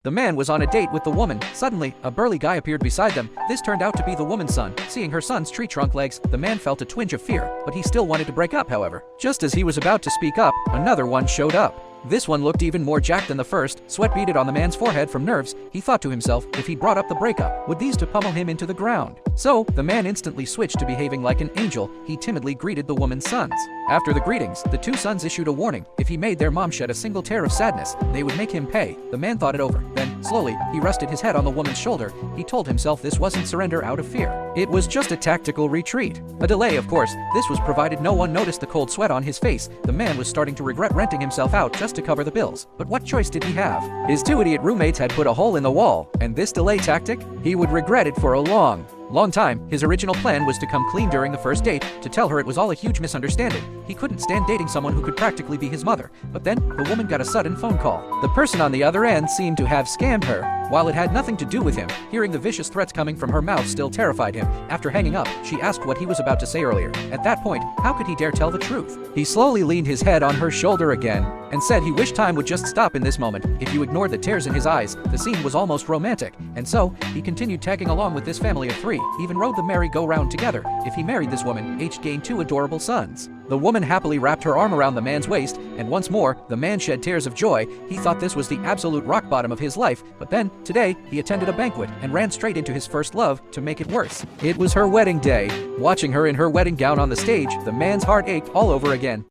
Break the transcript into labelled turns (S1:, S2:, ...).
S1: The man was on a date with the woman. Suddenly, a burly guy appeared beside them. This turned out to be the woman's son. Seeing her son's tree trunk legs, the man felt a twinge of fear, but he still wanted to break up, however. Just as he was about to speak up, another one showed up. This one looked even more jacked than the first. Sweat beaded on the man's forehead from nerves. He thought to himself, if he brought up the breakup, would these two pummel him into the ground? So, the man instantly switched to behaving like an angel. He timidly greeted the woman's sons. After the greetings, the two sons issued a warning. If he made their mom shed a single tear of sadness, they would make him pay. The man thought it over. Then, slowly, he rested his head on the woman's shoulder. He told himself this wasn't surrender out of fear. It was just a tactical retreat. A delay, of course. This was provided no one noticed the cold sweat on his face. The man was starting to regret renting himself out just to cover the bills. But what choice did he have? His two idiot roommates had put a hole in the wall, and this delay tactic? He would regret it for a long time. His original plan was to come clean during the first date, to tell her it was all a huge misunderstanding. He couldn't stand dating someone who could practically be his mother. But then, the woman got a sudden phone call. The person on the other end seemed to have scammed her. While it had nothing to do with him, hearing the vicious threats coming from her mouth still terrified him. After hanging up, she asked what he was about to say earlier. At that point, how could he dare tell the truth? He slowly leaned his head on her shoulder again, and said he wished time would just stop in this moment. If you ignored the tears in his eyes, the scene was almost romantic. And so, he continued tagging along with this family of three, even rode the merry-go-round together. If he married this woman, H gained two adorable sons. The woman happily wrapped her arm around the man's waist, and once more, the man shed tears of joy. He thought this was the absolute rock bottom of his life, but then, today, he attended a banquet and ran straight into his first love to make it worse. It was her wedding day. Watching her in her wedding gown on the stage, the man's heart ached all over again.